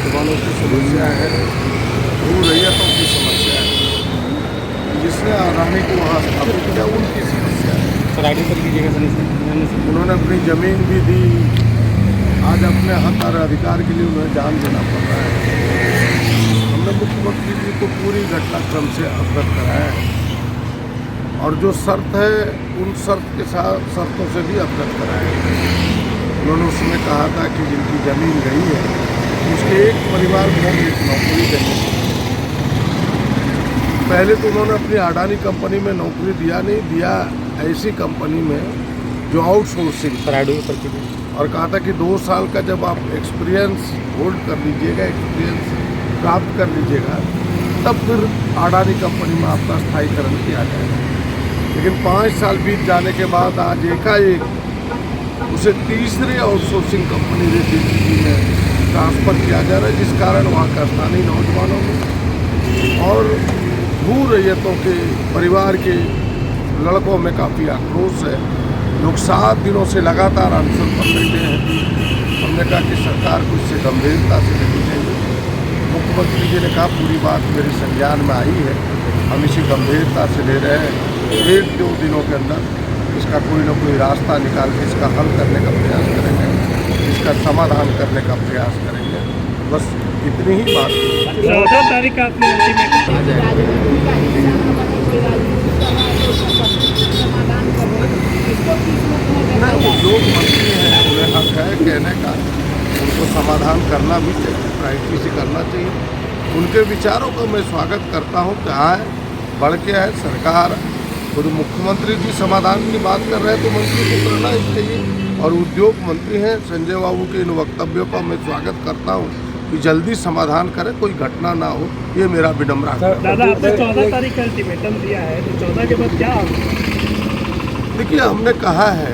नौजवानों की समस्या है, वो रैयतों की समस्या है। जिसने अडानी को वहाँ स्थापित किया उनकी समस्या है। सर आईडी पर कीजिएगा सर। उन्होंने अपनी ज़मीन भी दी, आज अपने हक और अधिकार के लिए उन्हें जान देना पड़ रहा है। हमने मुख्यमंत्री जी को पूरी घटनाक्रम से अवगत कराया है और जो शर्त है उन शर्तों से भी अवगत कराया है। उन्होंने उसमें कहा था कि जिनकी ज़मीन गई है उसके एक परिवार को एक नौकरी देनी। पहले तो उन्होंने अपनी अडानी कंपनी में नौकरी दिया नहीं, दिया ऐसी कंपनी में जो आउटसोर्सिंग सर आईडी पर कीजिए। और कहा था कि 2 साल का जब आप एक्सपीरियंस होल्ड कर लीजिएगा, एक्सपीरियंस प्राप्त कर लीजिएगा, तब फिर अडानी कंपनी में आपका स्थायीकरण किया जाएगा। लेकिन 5 साल बीत जाने के बाद आज एकाएक उसे तीसरे आउटसोर्सिंग कंपनी में ट्रांसफ़र किया जा रहा है, जिस कारण वहाँ का स्थानीय नौजवानों में और भू रैयतों के परिवार के लड़कों में काफ़ी आक्रोश है। लोग 7 दिनों से लगातार अनशन पर बैठे हैं। हमने कहा कि सरकार को इससे गंभीरता से लेनी चाहिए। मुख्यमंत्री जी ने कहा पूरी बात मेरे संज्ञान में आई है, हम इसे गंभीरता से ले रहे हैं। 1-2 दिनों के अंदर इसका कोई ना कोई रास्ता निकाल के इसका हल करने का प्रयास करेंगे, इसका समाधान करने का प्रयास करेंगे। बस इतनी ही बात। 14 तारीख का आपने आ जाएगा। उद्योग मंत्री हैं, उन्हें हक है कहने का, उनको समाधान करना भी चाहिए, प्राइवेटी से करना चाहिए। उनके विचारों का मैं स्वागत करता हूँ। कहाँ है बढ़ के है सरकार, खुद मुख्यमंत्री जी समाधान की बात कर रहे हैं तो मंत्री को करना ही चाहिए। और उद्योग मंत्री हैं संजय बाबू के इन वक्तव्यों का मैं स्वागत करता हूँ कि जल्दी समाधान करें, कोई घटना ना हो, ये मेरा विनम्र है। दादा आपने 14 तारीख का अल्टीमेटम दिया है, तो 14 के बाद क्या होगा? देखिए, हमने कहा है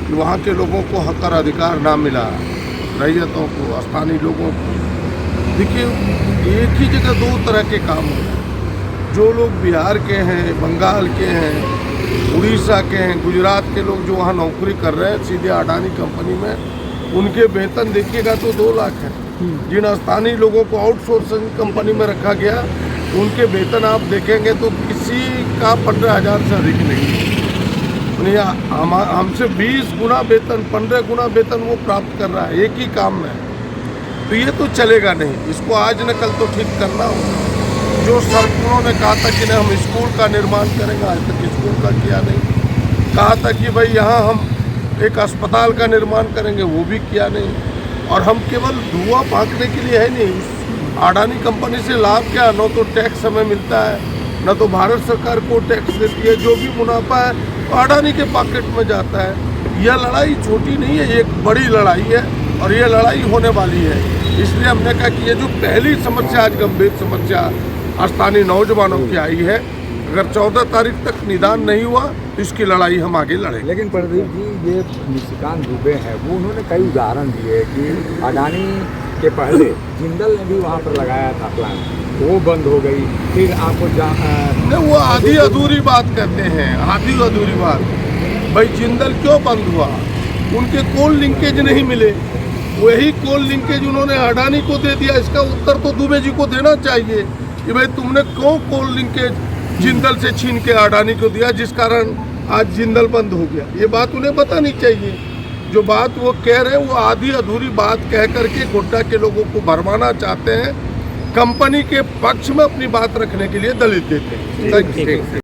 कि वहाँ के लोगों को हक और अधिकार ना मिला, रैयतों को, स्थानीय लोगों को। देखिए, एक ही जगह 2 तरह के काम हो रहे हैं। जो लोग बिहार के हैं, बंगाल के हैं, उड़ीसा के हैं, गुजरात के लोग जो वहाँ नौकरी कर रहे हैं सीधे अडानी कंपनी में, उनके वेतन देखिएगा तो 2 लाख है। जिन स्थानीय लोगों को आउटसोर्सिंग कंपनी में रखा गया उनके वेतन आप देखेंगे तो किसी का 15,000 से अधिक नहीं। हमसे 20 गुना वेतन, 15 गुना वेतन वो प्राप्त कर रहा है एक ही काम में। तो ये तो चलेगा नहीं, इसको आज न कल तो ठीक करना होगा। जो सरकारों ने कहा था कि हम स्कूल का निर्माण करेंगे, आज तक स्कूल का किया नहीं। कहा था कि भाई यहाँ हम एक अस्पताल का निर्माण करेंगे, वो भी किया नहीं। और हम केवल धुआं फाँकने के लिए है नहीं, अडानी कंपनी से लाभ क्या, न तो टैक्स हमें मिलता है, न तो भारत सरकार को टैक्स देती है। जो भी मुनाफा है तो अडानी के पॉकेट में जाता है। यह लड़ाई छोटी नहीं है, एक बड़ी लड़ाई है और ये लड़ाई होने वाली है। इसलिए हमने कहा कि ये जो पहली समस्या, आज गंभीर समस्या स्थानीय नौजवानों की आई है, अगर 14 तारीख तक निदान नहीं हुआ तो इसकी लड़ाई हम आगे लड़ेंगे। लेकिन प्रदीप जी, ये निशिकांत दुबे हैं, वो उन्होंने कई उदाहरण दिए कि अडानी के पहले जिंदल ने भी वहाँ पर लगाया था प्लांट, वो बंद हो गई। फिर आपको नहीं, वो आधी अधूरी बात कहते हैं, आधी अधूरी बात। भाई जिंदल क्यों बंद हुआ? उनके कोल लिंकेज नहीं मिले, वही कोल लिंकेज उन्होंने अडानी को दे दिया। इसका उत्तर तो दुबे जी को देना चाहिए कि भाई तुमने क्यों कोल लिंकेज जिंदल से छीन के अडानी को दिया, जिस कारण आज जिंदल बंद हो गया। ये बात उन्हें बतानी चाहिए। जो बात वो कह रहे हैं वो आधी अधूरी बात कह करके गोड्डा के लोगों को भरमाना चाहते हैं, कंपनी के पक्ष में अपनी बात रखने के लिए दलित देते हैं।